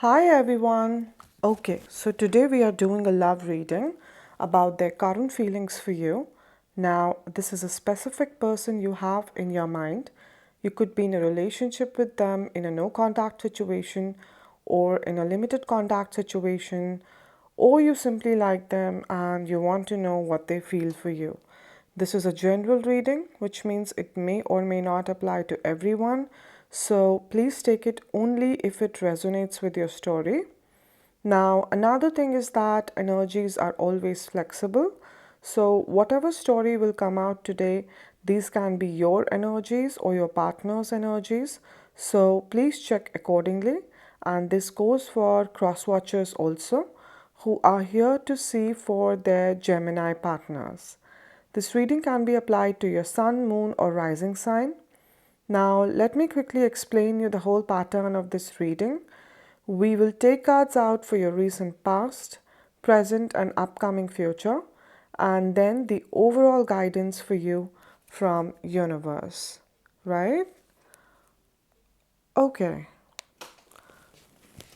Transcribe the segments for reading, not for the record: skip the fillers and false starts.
Hi everyone. Okay, so today we are doing a love reading about their current feelings for you. Now, this is a specific person you have in your mind. You could be in a relationship with them in a no contact situation or in a limited contact situation, or you simply like them and you want to know what they feel for you. This is a general reading, which means it may or may not apply to everyone. So please take it only if it resonates with your story. Now, another thing is that energies are always flexible. So, whatever story will come out today, these can be your energies or your partner's energies. So, please check accordingly. And this goes for cross watchers also, who are here to see for their Gemini partners. This reading can be applied to your sun, moon, or rising sign. Now, let me quickly explain you the whole pattern of this reading. We will take cards out for your recent past, present, and upcoming future, and then the overall guidance for you from universe, right? Okay.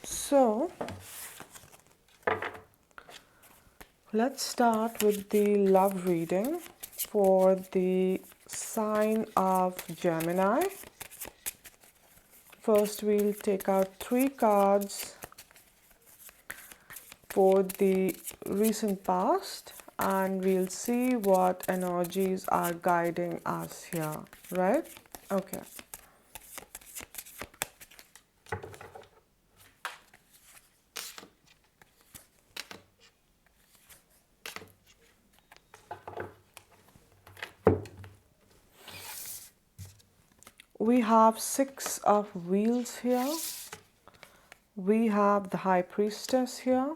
So, let's start with the love reading for the sign of Gemini. First, we'll take out 3 cards for the recent past and we'll see what energies are guiding us here, right? Okay. We have 6 of Wheels here. We have the High Priestess here.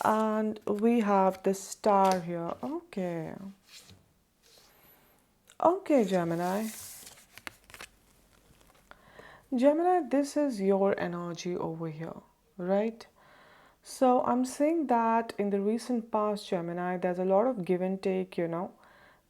And we have the Star here. Okay. Okay, Gemini. Gemini, this is your energy over here, right? So I'm saying that in the recent past, Gemini, there's a lot of give and take,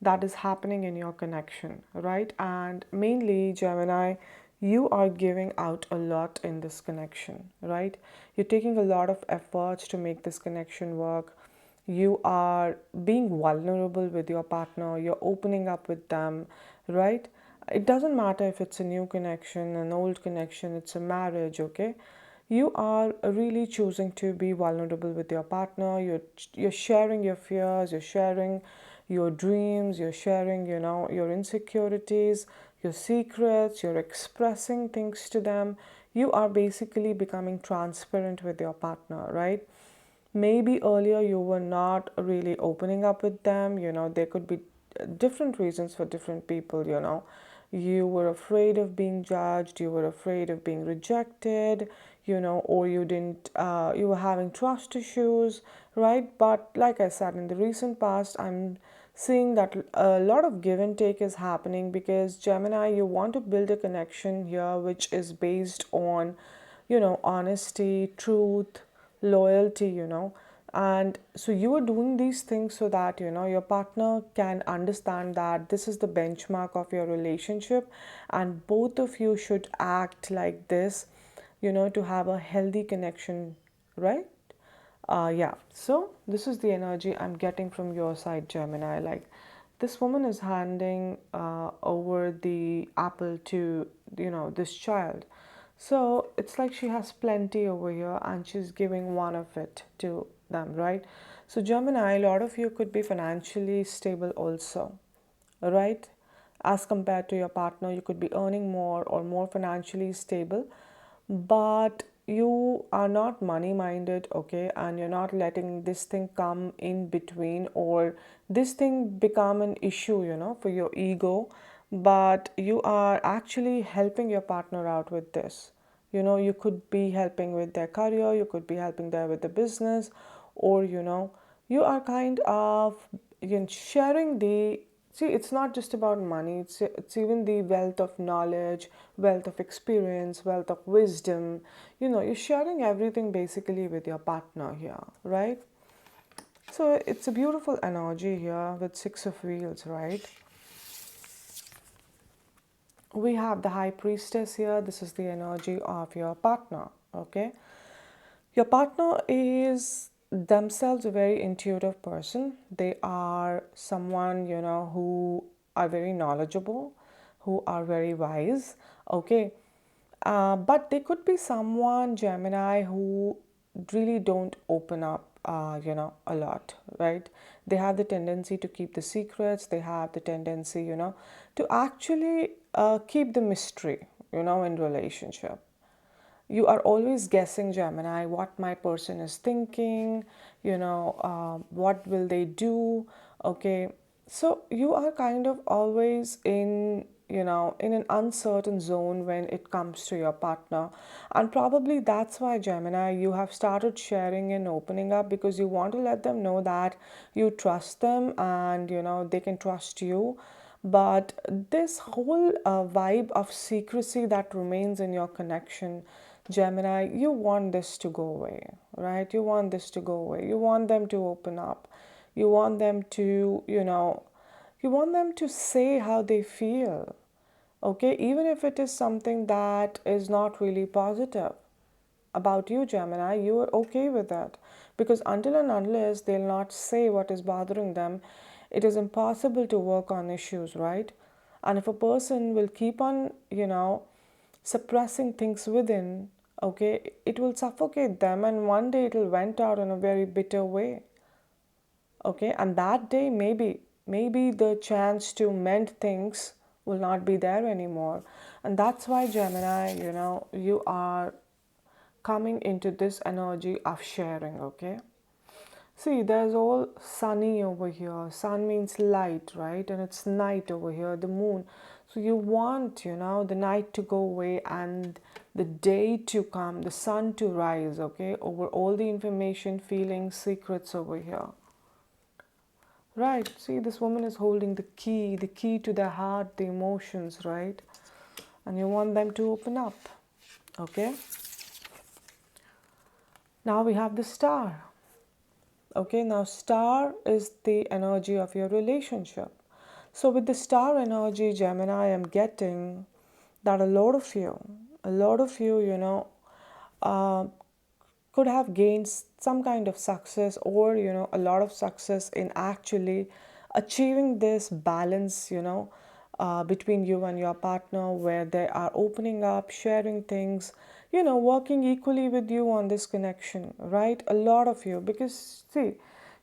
that is happening in your connection, right? And mainly, Gemini, you are giving out a lot in this connection, right? You're taking a lot of efforts to make this connection work. You are being vulnerable with your partner, you're opening up with them, right? It doesn't matter if it's a new connection, an old connection, it's a marriage, okay? You are really choosing to be vulnerable with your partner. You're sharing your fears, you're sharing your dreams, you're sharing, your insecurities, your secrets, you're expressing things to them. You are basically becoming transparent with your partner, right? Maybe earlier you were not really opening up with them. There could be different reasons for different people. You were afraid of being judged, you were afraid of being rejected, or you didn't you were having trust issues, right? But like I said, in the recent past, I'm seeing that a lot of give and take is happening because Gemini, you want to build a connection here which is based on honesty, truth, loyalty, and so you are doing these things so that your partner can understand that this is the benchmark of your relationship and both of you should act like this, to have a healthy connection, right? Yeah, so this is the energy I'm getting from your side, Gemini. Like, this woman is handing over the apple to, this child. So it's like she has plenty over here and she's giving one of it to them, right? So, Gemini, a lot of you could be financially stable also, right? As compared to your partner, you could be earning more or more financially stable, but you are not money minded, okay? And you're not letting this thing come in between or this thing become an issue, for your ego, but you are actually helping your partner out with this. You could be helping with their career, you could be helping them with the business, or you are kind of sharing the. See, it's not just about money, it's even the wealth of knowledge, wealth of experience, wealth of wisdom. You're sharing everything basically with your partner here, right? So it's a beautiful energy here with 6 of Wheels, right? We have the High Priestess here. This is the energy of your partner, Okay, your partner is themselves a very intuitive person. They are someone, who are very knowledgeable, who are very wise. Okay. But they could be someone, Gemini, who really don't open up, a lot, right? They have the tendency to keep the secrets. They have the tendency, to actually keep the mystery, in relationship. You are always guessing, Gemini, what my person is thinking, what will they do. Okay, so you are kind of always in an uncertain zone when it comes to your partner. And probably that's why, Gemini, you have started sharing and opening up, because you want to let them know that you trust them, and they can trust you. But this whole vibe of secrecy that remains in your connection, Gemini, you want this to go away, right? You want this to go away. You want them to open up. You want them to, you want them to say how they feel, okay? Even if it is something that is not really positive about you, Gemini, you are okay with that. Because until and unless they'll not say what is bothering them, it is impossible to work on issues, right? And if a person will keep on, suppressing things within, okay, it will suffocate them, and one day it will vent out in a very bitter way. Okay, and that day maybe the chance to mend things will not be there anymore. And that's why, Gemini, you are coming into this energy of sharing. Okay, see, there's all sunny over here. Sun means light, right? And it's night over here, the moon. So you want, the night to go away and the day to come, the sun to rise, okay, over all the information, feelings, secrets over here. Right. See, this woman is holding the key to their heart, the emotions, right? And you want them to open up. Okay. Now we have the star. Okay, now star is the energy of your relationship. So with the star energy, Gemini, I'm getting that a lot of you, uh, could have gained some kind of success, or a lot of success in actually achieving this balance, between you and your partner, where they are opening up, sharing things, working equally with you on this connection, right? A lot of you, because see,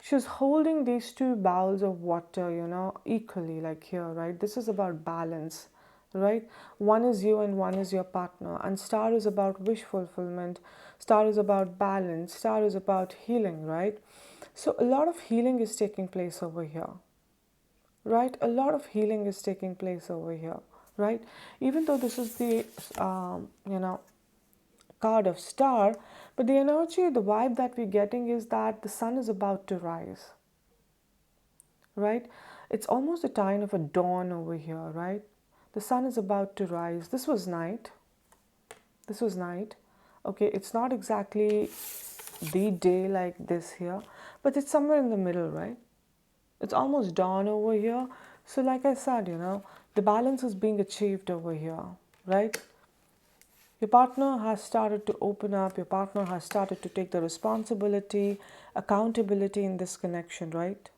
she's holding these two bowls of water, equally, like here, right? This is about balance, right? One is you and one is your partner. And star is about wish fulfillment. Star is about balance. Star is about healing, right? So a lot of healing is taking place over here, right? A lot of healing is taking place over here, right? Even though this is the card of star, but the energy, the vibe that we're getting is that the sun is about to rise, right? It's almost a time of a dawn over here, right? The sun is about to rise. This was night. This was night. Okay, it's not exactly the day like this here, but it's somewhere in the middle, right? It's almost dawn over here. So, like I said, the balance is being achieved over here, right? Your partner has started to open up, your partner has started to take the responsibility, accountability in this connection, right?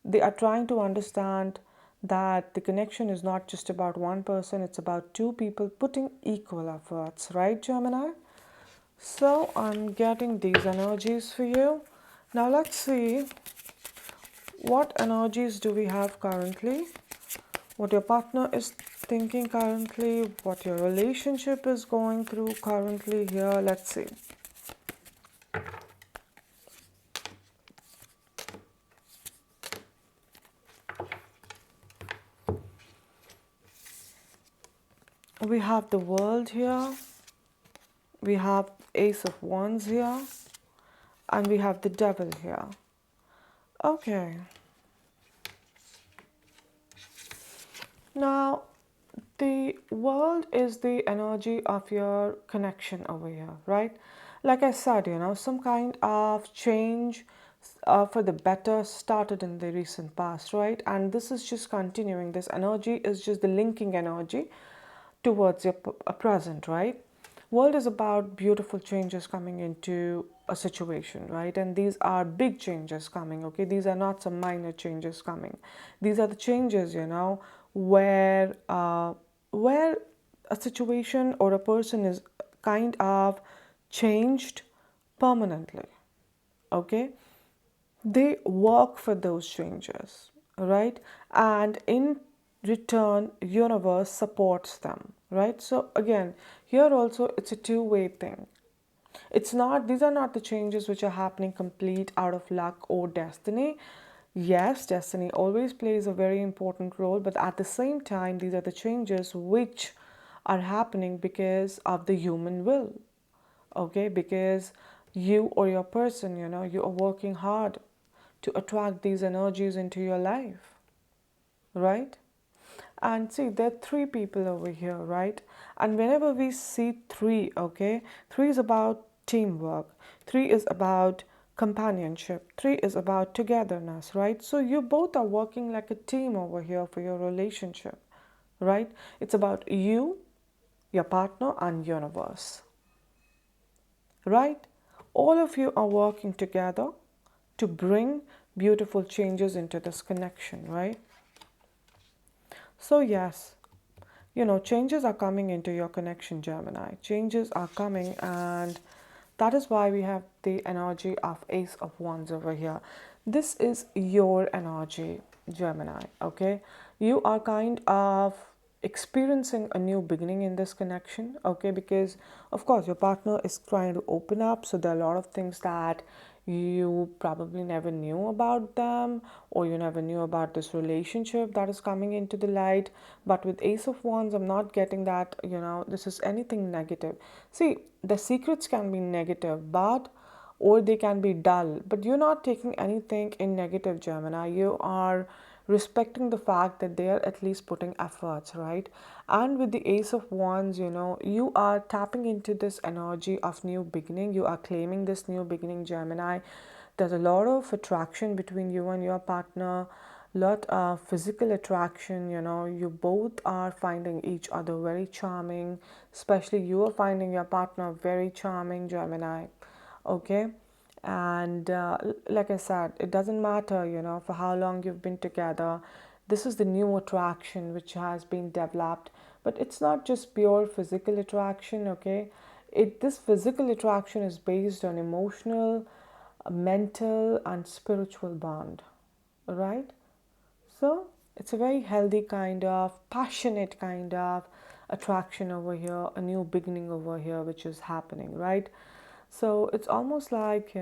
They are trying to understand that the connection is not just about one person, it's about two people putting equal efforts, right, Gemini? So I'm getting these energies for you. Now let's see what energies do we have currently, what your partner is thinking currently, what your relationship is going through currently here. Let's see. We have the world here, we have ace of wands here, and we have the devil here. Okay. Now, the world is the energy of your connection over here, right? Like I said, some kind of change for the better started in the recent past, right? And this is just continuing. This energy is just the linking energy towards your present, right? World is about beautiful changes coming into a situation, right? And these are big changes coming, okay? These are not some minor changes coming. These are the changes, where a situation or a person is kind of changed permanently, okay? They work for those changes, right? And in return, universe supports them, right? So again, here also it's a two-way thing. It's not, these are not the changes which are happening complete out of luck or destiny. Yes, destiny always plays a very important role, but at the same time, these are the changes which are happening because of the human will, okay? Because you or your person, you are working hard to attract these energies into your life, right? And see, there are three people over here, right? And whenever we see three, okay, three is about teamwork, three is about companionship, three is about togetherness, right? So you both are working like a team over here for your relationship, right? It's about you, your partner, and universe, right? All of you are working together to bring beautiful changes into this connection, right? So, yes, changes are coming into your connection, Gemini. Changes are coming, and that is why we have the energy of Ace of Wands over here. This is your energy, Gemini, okay? You are kind of experiencing a new beginning in this connection, okay? Because, of course, your partner is trying to open up, so there are a lot of things that you probably never knew about them, or you never knew about this relationship that is coming into the light. But with Ace of Wands, I'm not getting that this is anything negative. See, the secrets can be negative, but or they can be dull, but you're not taking anything in negative, Gemini. You are respecting the fact that they are at least putting efforts, right? And with the Ace of Wands, you are tapping into this energy of new beginning. You are claiming this new beginning, Gemini. There's a lot of attraction between you and your partner, lot of physical attraction. You both are finding each other very charming, especially you are finding your partner very charming, Gemini, okay? And like I said, it doesn't matter for how long you've been together. This is the new attraction which has been developed, but it's not just pure physical attraction, okay? This physical attraction is based on emotional, mental, and spiritual bond, right? So it's a very healthy kind of passionate kind of attraction over here, a new beginning over here which is happening, right? So it's almost like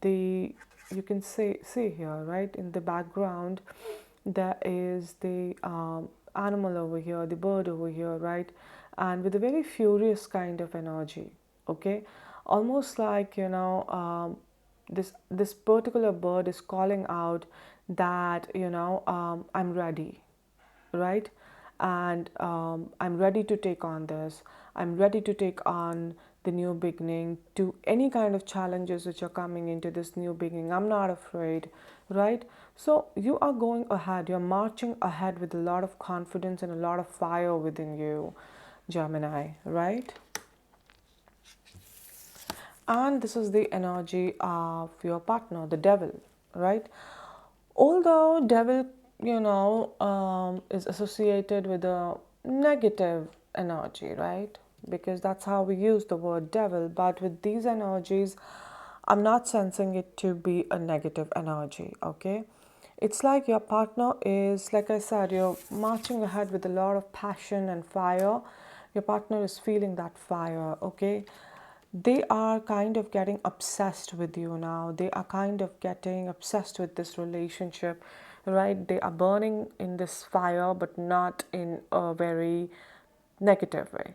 the you can see here, right, in the background there is the animal over here, the bird over here, right, and with a very furious kind of energy, okay, almost like this particular bird is calling out that I'm ready, right? And I'm ready to take on this. I'm ready to take on the new beginning, to any kind of challenges which are coming into this new beginning. I'm not afraid, right? So you are going ahead, you're marching ahead with a lot of confidence and a lot of fire within you, Gemini, right? And this is the energy of your partner, the devil, right? Although devil is associated with a negative energy, right? Because that's how we use the word devil. But with these energies, I'm not sensing it to be a negative energy, okay? It's like your partner is, like I said, you're marching ahead with a lot of passion and fire. Your partner is feeling that fire, okay? They are kind of getting obsessed with you now. They are kind of getting obsessed with this relationship, right? They are burning in this fire, but not in a very negative way,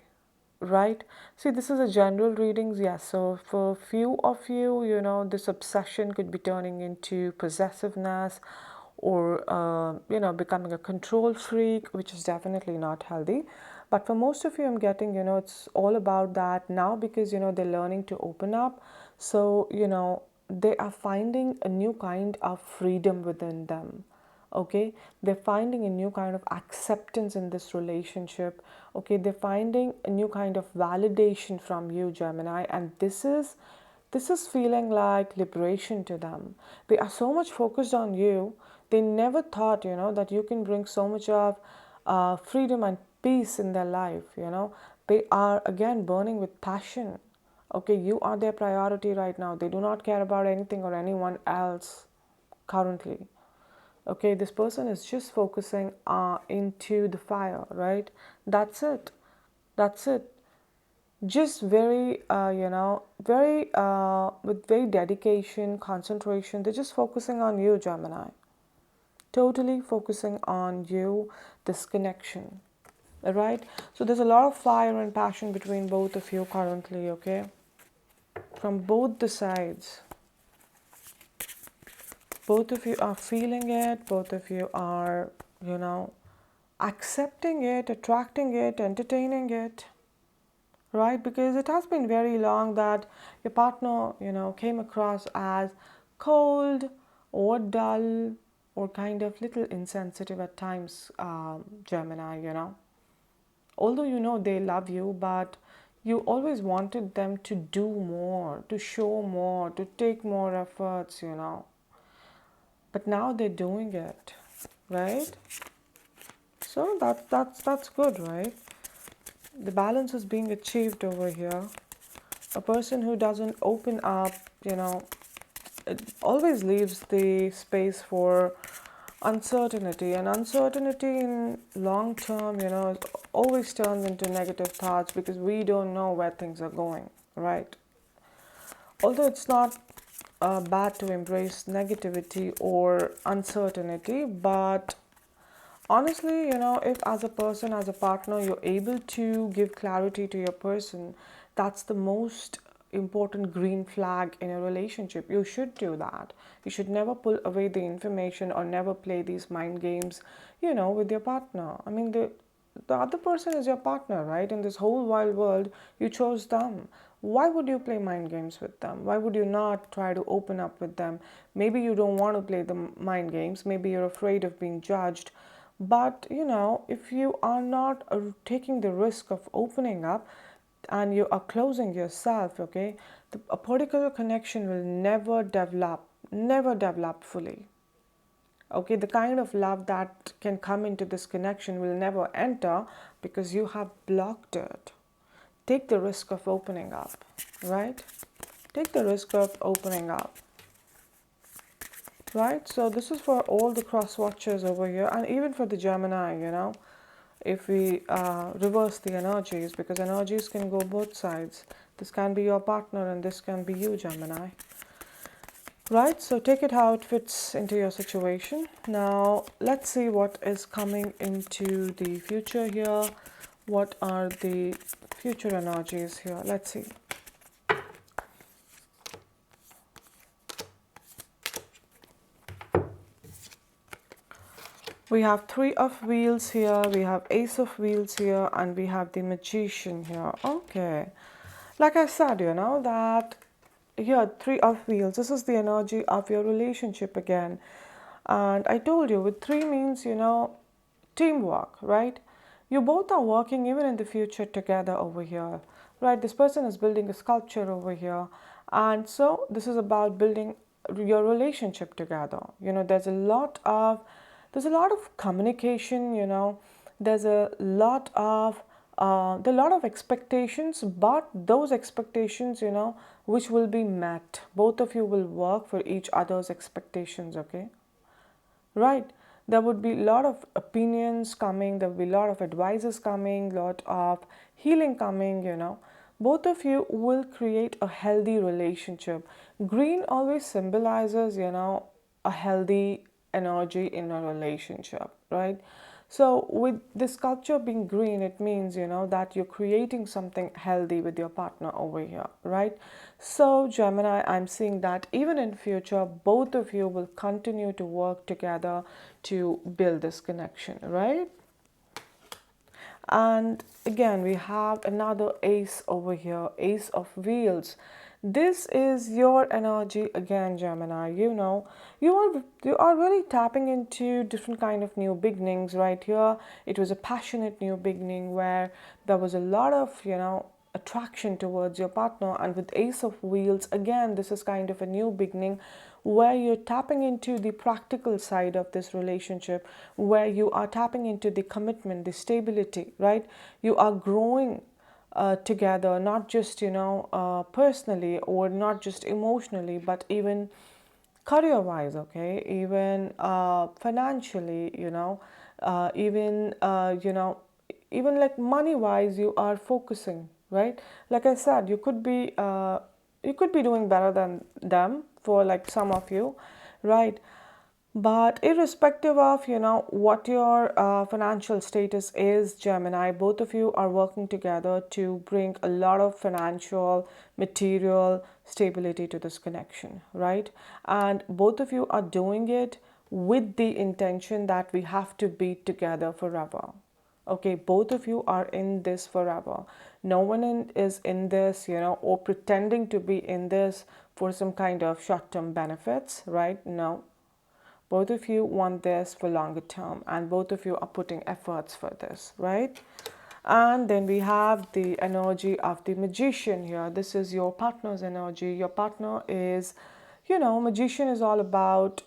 right? See, this is a general readings, yes. So for few of you, this obsession could be turning into possessiveness, or becoming a control freak, which is definitely not healthy. But for most of you, I'm getting it's all about that now, because they're learning to open up. So they are finding a new kind of freedom within them, Okay, they're finding a new kind of acceptance in this relationship. Okay, they're finding a new kind of validation from you, Gemini, and this is feeling like liberation to them. They are so much focused on you. They never thought, that you can bring so much of freedom and peace in their life. They are again burning with passion. Okay, you are their priority right now. They do not care about anything or anyone else currently. Okay, this person is just focusing into the fire, right? That's it. Just very very with very dedication, concentration. They're just focusing on you, Gemini. Totally focusing on you, this connection. All right, so there's a lot of fire and passion between both of you currently. Okay, from both the sides. Both of you are feeling it, both of you are, accepting it, attracting it, entertaining it, right? Because it has been very long that your partner, came across as cold or dull or kind of little insensitive at times, Gemini. Although they love you, but you always wanted them to do more, to show more, to take more efforts. But now they're doing it, right? So that's good, right? The balance is being achieved over here. A person who doesn't open up, it always leaves the space for uncertainty, and uncertainty in long term, always turns into negative thoughts because we don't know where things are going, right? Although it's not bad to embrace negativity or uncertainty, but honestly, if as a person, as a partner, you're able to give clarity to your person, that's the most important green flag in a relationship. You should do that. You should never pull away the information or never play these mind games, with your partner. I mean, the other person is your partner, right? In this whole wide world, you chose them. Why would you play mind games with them? Why would you not try to open up with them? Maybe you don't want to play the mind games. Maybe you're afraid of being judged. But if you are not taking the risk of opening up and you are closing yourself, okay, a particular connection will never develop fully. Okay, the kind of love that can come into this connection will never enter because you have blocked it. Take the risk of opening up, right? Take the risk of opening up, right? So this is for all the cross watchers over here, and even for the Gemini, if we reverse the energies, because energies can go both sides. This can be your partner and this can be you, Gemini. Right, so take it how it fits into your situation. Now, let's see what is coming into the future here. What are the future energies here? Let's see. We have Three of Wheels here, we have Ace of Wheels here, and we have the Magician here. Okay. Like I said, that here, Three of Wheels, this is the energy of your relationship again. And I told you, with three means, teamwork, right? You both are working even in the future together over here, right? This person is building a sculpture over here. And so this is about building your relationship together. There's a lot of communication, there's a lot of expectations, but those expectations, which will be met. Both of you will work for each other's expectations, okay? Right. There would be a lot of opinions coming, there will be a lot of advices coming, a lot of healing coming. Both of you will create a healthy relationship. Green always symbolizes, a healthy energy in a relationship, right? So with this sculpture being green, it means, that you're creating something healthy with your partner over here, right? So Gemini, I'm seeing that even in future, both of you will continue to work together to build this connection, right? And again, we have another ace over here, ace of wheels. This is your energy again, Gemini. You are really tapping into different kind of new beginnings right here. It was a passionate new beginning where there was a lot of, attraction towards your partner. And with ace of wheels, again, this is kind of a new beginning where you're tapping into the practical side of this relationship, where you are tapping into the commitment, the stability, right? You are growing together, not just, personally, or not just emotionally, but even career wise, okay, even financially, even even like money wise, you are focusing, right? Like I said, you could be doing better than them for like some of you, right? But irrespective of, what your financial status is, Gemini, both of you are working together to bring a lot of financial, material stability to this connection, right? And both of you are doing it with the intention that we have to be together forever. Okay, both of you are in this forever. No one is in this, or pretending to be in this for some kind of short term benefits, right? No, both of you want this for longer term, and both of you are putting efforts for this, right? And then we have the energy of the magician here. This is your partner's energy. Your partner is, magician is all about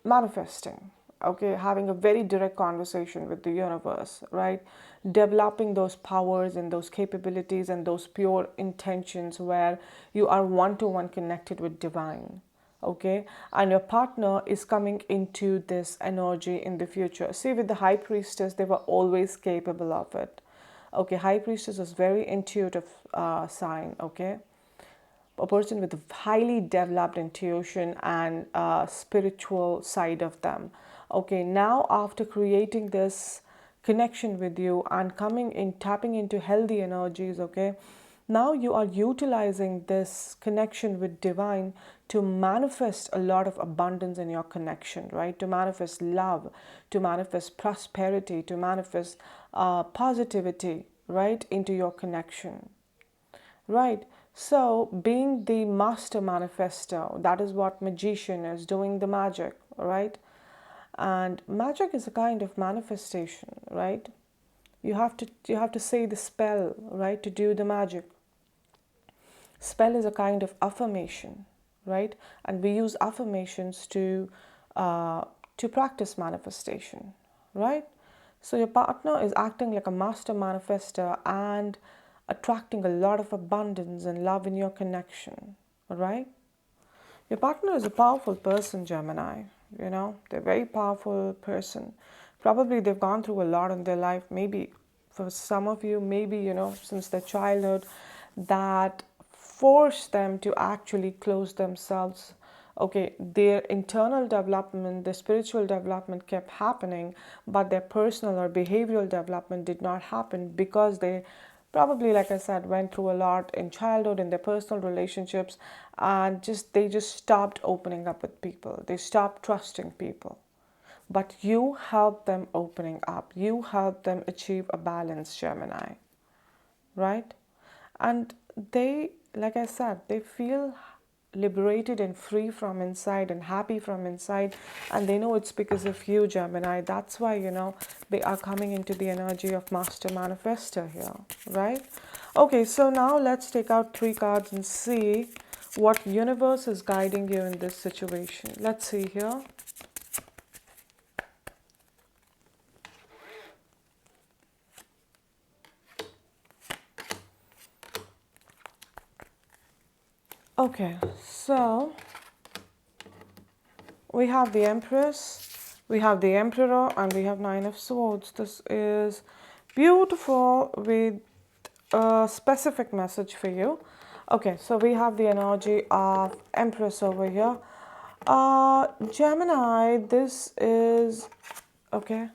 manifesting, okay, having a very direct conversation with the universe, right? Developing those powers and those capabilities and those pure intentions where you are one to one connected with divine, okay? And your partner is coming into this energy in the future. See, with the high priestess, they were always capable of it, okay? High priestess is very intuitive sign, okay? A person with a highly developed intuition and spiritual side of them. Okay, now after creating this connection with you and coming in, tapping into healthy energies, okay, now you are utilizing this connection with divine to manifest a lot of abundance in your connection, right? To manifest love, to manifest prosperity, to manifest positivity, right, into your connection. Right. So, being the master manifesto, that is what magician is, doing the magic, right? And magic is a kind of manifestation, right? You have to say the spell, right, to do the magic. Spell is a kind of affirmation, right? And we use affirmations uh, to practice manifestation, right? So your partner is acting like a master manifester and attracting a lot of abundance and love in your connection, all right? Your partner is a powerful person, Gemini. They're a very powerful person. Probably they've gone through a lot in their life. Maybe for some of you, maybe, since their childhood, that forced them to actually close themselves. Okay, their internal development, their spiritual development kept happening, but their personal or behavioral development did not happen because they probably, like I said, went through a lot in childhood in their personal relationships, and they just stopped opening up with people. They stopped trusting people. But you help them opening up. You help them achieve a balance, Gemini, right? And they, like I said, they feel liberated and free from inside and happy from inside, and they know it's because of you, Gemini. That's why, they are coming into the energy of master manifester here, right? Okay, so now let's take out 3 cards and see what universe is guiding you in this situation. Let's see here. Okay, so we have the Empress, we have the Emperor, and we have 9 of Swords. This is beautiful with a specific message for you. Okay, so we have the energy of Empress over here. Gemini, okay,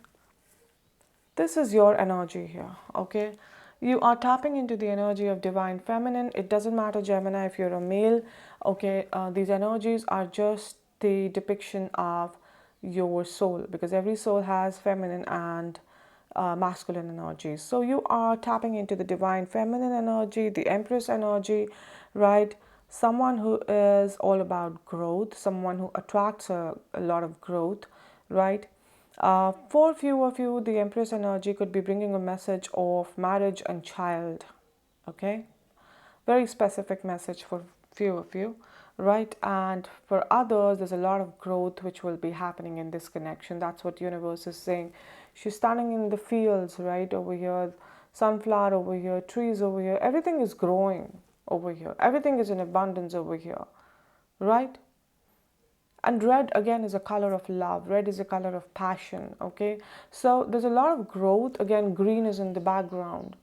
this is your energy here, okay? You are tapping into the energy of divine feminine. It doesn't matter, Gemini, if you're a male, okay? These energies are just the depiction of your soul, because every soul has feminine and masculine energies. So you are tapping into the divine feminine energy, the empress energy, right? Someone who is all about growth, someone who attracts a lot of growth, right? For few of you, the empress energy could be bringing a message of marriage and child, okay? Very specific message for few of you, right? And for others, there's a lot of growth which will be happening in this connection. That's what universe is saying. She's standing in the fields, right? Over here, sunflower over here, trees over here, everything is growing over here, everything is in abundance over here, right? And red again is a color of love, red is a color of passion, okay? So there's a lot of growth. Again, green is in the background,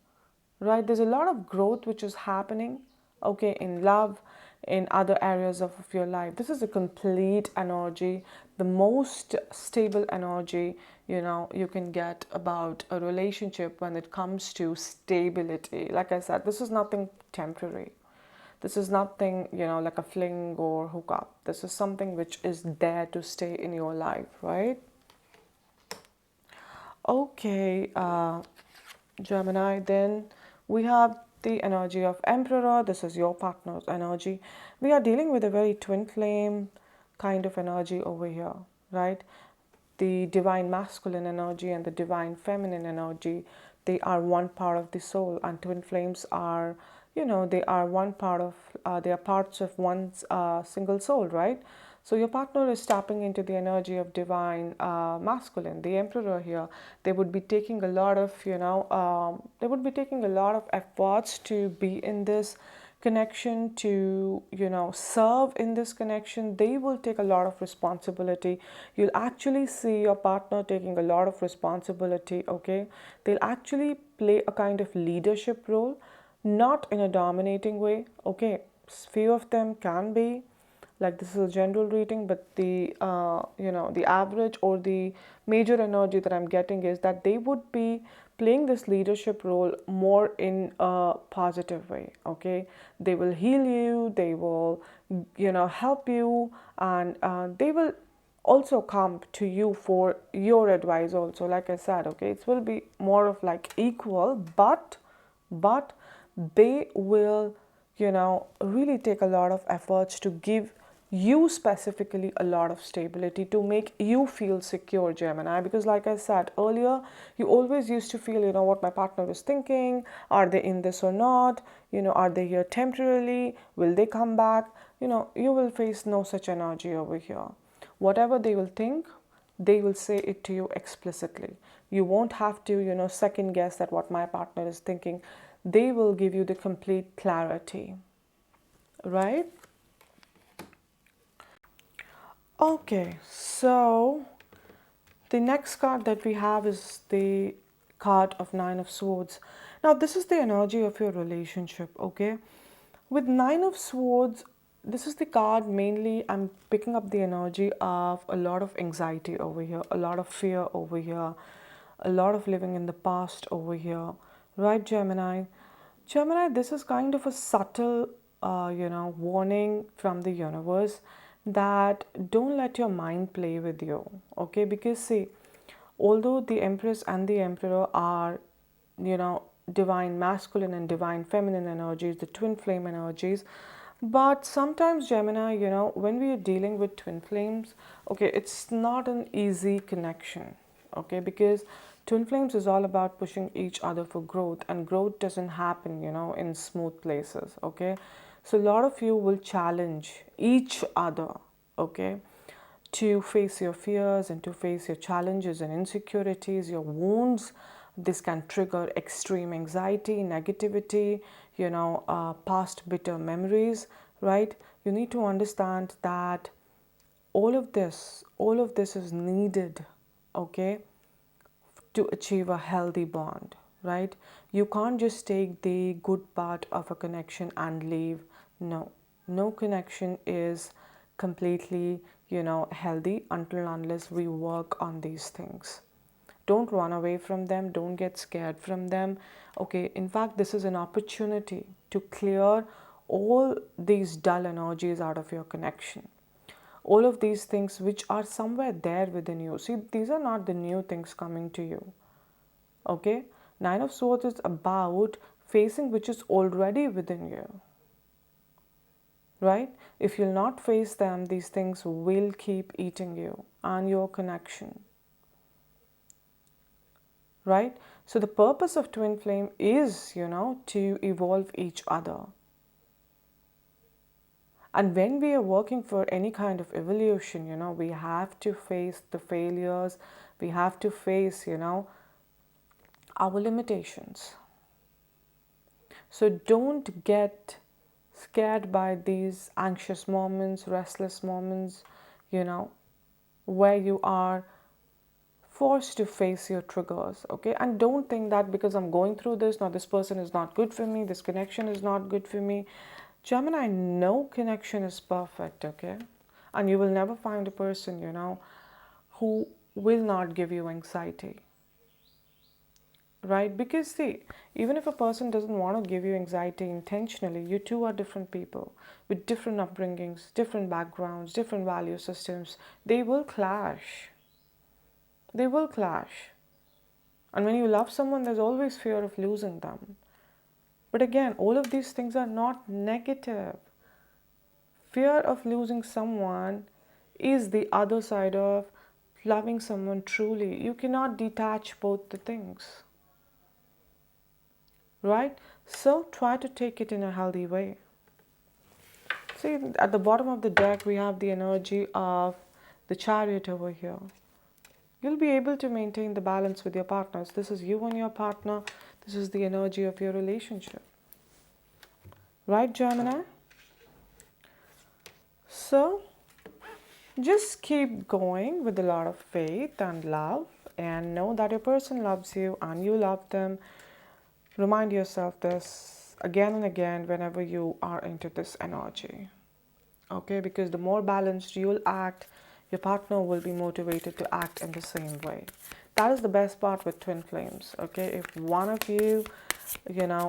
right? There's a lot of growth which is happening, okay, in love, in other areas of your life. This is a complete energy, the most stable energy, you can get about a relationship when it comes to stability. Like I said, this is nothing temporary. This is nothing, like a fling or hookup. This is something which is there to stay in your life, right? Okay, Gemini, then we have the energy of Emperor. This is your partner's energy. We are dealing with a very twin flame kind of energy over here, right? The divine masculine energy and the divine feminine energy, they are one part of the soul, and twin flames are, they are one part of, they are parts of one single soul, right? So your partner is tapping into the energy of divine masculine, the emperor here. They would be taking a lot of, they would be taking a lot of efforts to be in this connection, to serve in this connection. They will take a lot of responsibility. You'll actually see your partner taking a lot of responsibility, okay? They'll actually play a kind of leadership role, not in a dominating way, okay? Few of them can be, like, this is a general reading, but the the average or the major energy that I'm getting is that they would be playing this leadership role more in a positive way, okay? They will heal you, they will help you, and they will also come to you for your advice also. Like I said, okay, it will be more of like equal, but they will really take a lot of efforts to give you specifically a lot of stability, to make you feel secure, Gemini. Because like I said earlier, you always used to feel, what my partner is thinking, are they in this or not, are they here temporarily, will they come back? You will face no such energy over here. Whatever they will think, they will say it to you explicitly. You won't have to second guess that what my partner is thinking. They will give you the complete clarity, right? Okay, so the next card that we have is the card of Nine of Swords. Now, this is the energy of your relationship, okay? With Nine of Swords, this is the card mainly. I'm picking up the energy of a lot of anxiety over here, a lot of fear over here, a lot of living in the past over here, right, Gemini? Gemini, this is kind of a subtle, warning from the universe that don't let your mind play with you, okay? Because see, although the Empress and the Emperor are, divine masculine and divine feminine energies, the twin flame energies, but sometimes, Gemini, when we are dealing with twin flames, okay, it's not an easy connection, okay? Because twin flames is all about pushing each other for growth, and growth doesn't happen, in smooth places, okay? So a lot of you will challenge each other, okay, to face your fears and to face your challenges and insecurities, your wounds. This can trigger extreme anxiety, negativity, past bitter memories, right? You need to understand that all of this is needed, okay, to achieve a healthy bond, right? You can't just take the good part of a connection and leave. No, no connection is completely, healthy until unless we work on these things. Don't run away from them, don't get scared from them, okay? In fact, this is an opportunity to clear all these dull energies out of your connection, all of these things which are somewhere there within you. See, these are not the new things coming to you, Okay, Nine of Swords is about facing which is already within you, right? If you'll not face them, these things will keep eating you and your connection, right? So the purpose of twin flame is, to evolve each other. And when we are working for any kind of evolution, we have to face the failures, we have to face, our limitations. So don't get scared by these anxious moments, restless moments, you know, where you are forced to face your triggers, okay? And don't think that because I'm going through this, now this person is not good for me, this connection is not good for me. Gemini, no connection is perfect, okay? And you will never find a person, who will not give you anxiety, right? Because see, even if a person doesn't want to give you anxiety intentionally, you two are different people with different upbringings, different backgrounds, different value systems. They will clash. They will clash. And when you love someone, there's always fear of losing them. But again, all of these things are not negative. Fear of losing someone is the other side of loving someone truly. You cannot detach both the things, right? So try to take it in a healthy way. See, at the bottom of the deck, we have the energy of the Chariot over here. You'll be able to maintain the balance with your partners. This is you and your partner. This is the energy of your relationship. Right, Gemini? So, just keep going with a lot of faith and love, and know that your person loves you and you love them. Remind yourself this again and again whenever you are into this energy. Okay, because the more balanced you'll act, your partner will be motivated to act in the same way. That is the best part with twin flames. Okay, if one of you,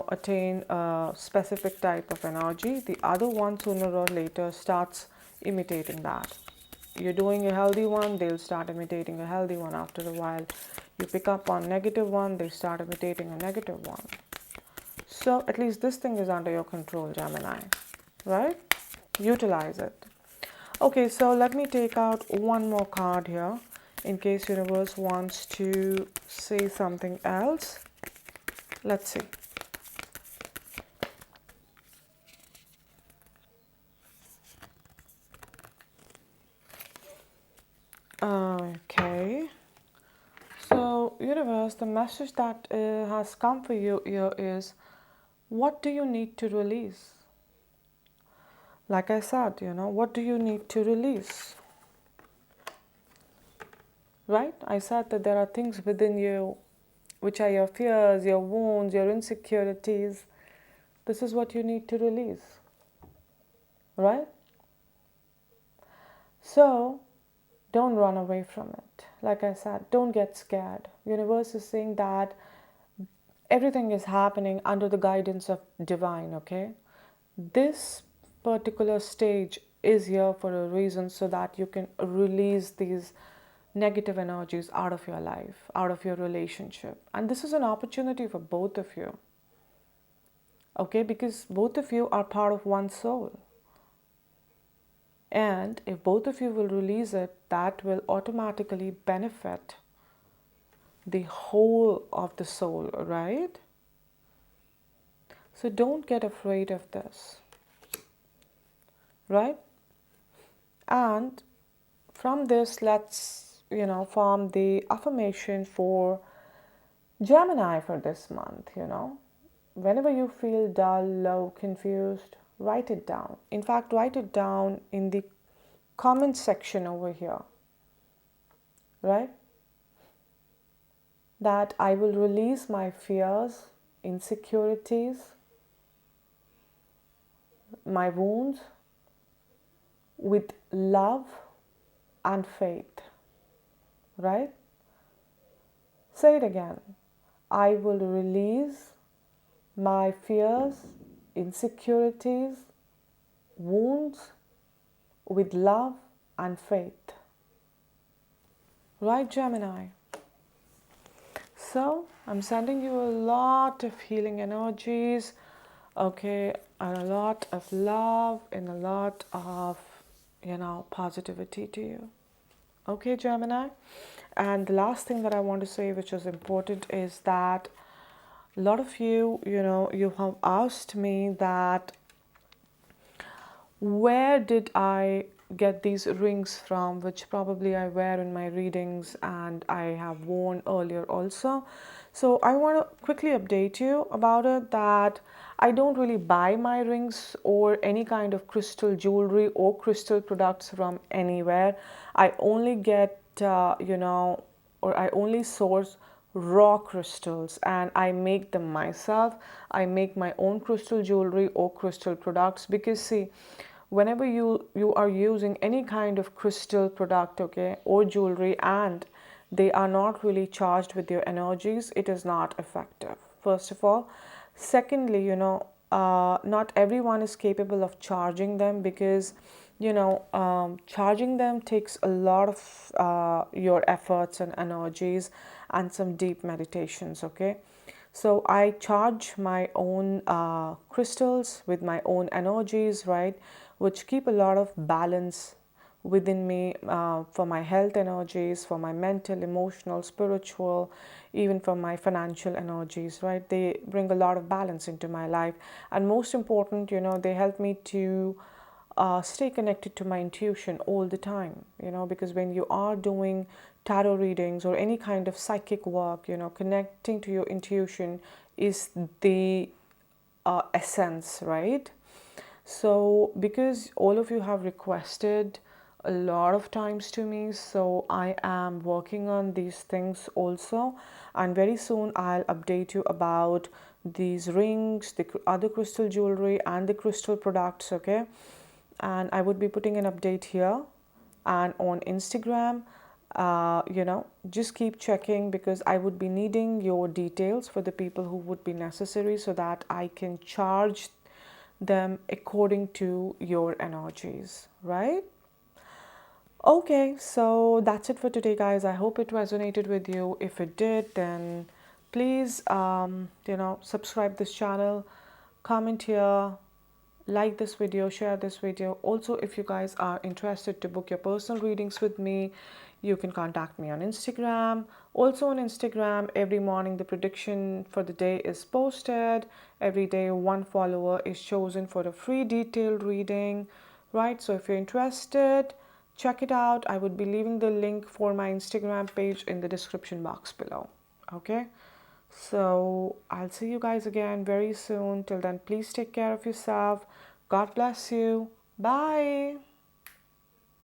attain a specific type of energy, the other one sooner or later starts imitating that. You're doing a healthy one, they'll start imitating a healthy one after a while. You pick up on negative one, they start imitating a negative one. So at least this thing is under your control, Gemini, right? Utilize it. Okay, so let me take out one more card here in case universe wants to say something else. Let's see. Okay. So universe, the message that has come for you here is, what do you need to release? Like I said, what do you need to release? Right? I said that there are things within you which are your fears, your wounds, your insecurities. This is what you need to release. Right? So, don't run away from it. Like I said, don't get scared. Universe is saying that everything is happening under the guidance of divine, okay? This particular stage is here for a reason, so that you can release these negative energies out of your life, out of your relationship. And this is an opportunity for both of you, okay? Because both of you are part of one soul. And if both of you will release it, that will automatically benefit the whole of the soul, right? So don't get afraid of this, right? And from this, let's, form the affirmation for Gemini for this month, Whenever you feel dull, low, confused, write it down. In fact, write it down in the comment section over here, right? That I will release my fears, insecurities, my wounds with love and faith, right? Say it again. I will release my fears, insecurities, wounds with love and faith. Right, Gemini? So I'm sending you a lot of healing energies, okay, and a lot of love and a lot of, positivity to you. Okay, Gemini. And the last thing that I want to say, which is important, is that a lot of you, you have asked me that where did I get these rings from, which probably I wear in my readings and I have worn earlier also. So I want to quickly update you about it that I don't really buy my rings or any kind of crystal jewelry or crystal products from anywhere. I only get, or I only source raw crystals and I make them myself. I make my own crystal jewelry or crystal products because see, whenever you are using any kind of crystal product, okay, or jewelry, and they are not really charged with your energies, it is not effective, first of all. Secondly, not everyone is capable of charging them because charging them takes a lot of your efforts and energies and some deep meditations, okay. So I charge my own crystals with my own energies, right, which keep a lot of balance within me for my health energies, for my mental, emotional, spiritual, even for my financial energies, right? They bring a lot of balance into my life. And most important, they help me to stay connected to my intuition all the time, because when you are doing tarot readings or any kind of psychic work, connecting to your intuition is the essence, right? So, because all of you have requested a lot of times to me, so I am working on these things also, and very soon I'll update you about these rings, the other crystal jewelry, and the crystal products, okay? And I would be putting an update here and on Instagram. Just keep checking because I would be needing your details for the people who would be necessary so that I can charge them according to your energies, right? Okay, so that's it for today, guys. I hope it resonated with you. If it did, then please, subscribe this channel, comment here, like this video, share this video. Also, if you guys are interested to book your personal readings with me, you can contact me on Instagram. Also on Instagram, every morning the prediction for the day is posted. Every day one follower is chosen for a free detailed reading, right? So if you're interested, check it out. I would be leaving the link for my Instagram page in the description box below. Okay, so I'll see you guys again very soon. Till then, please take care of yourself. God bless you. Bye.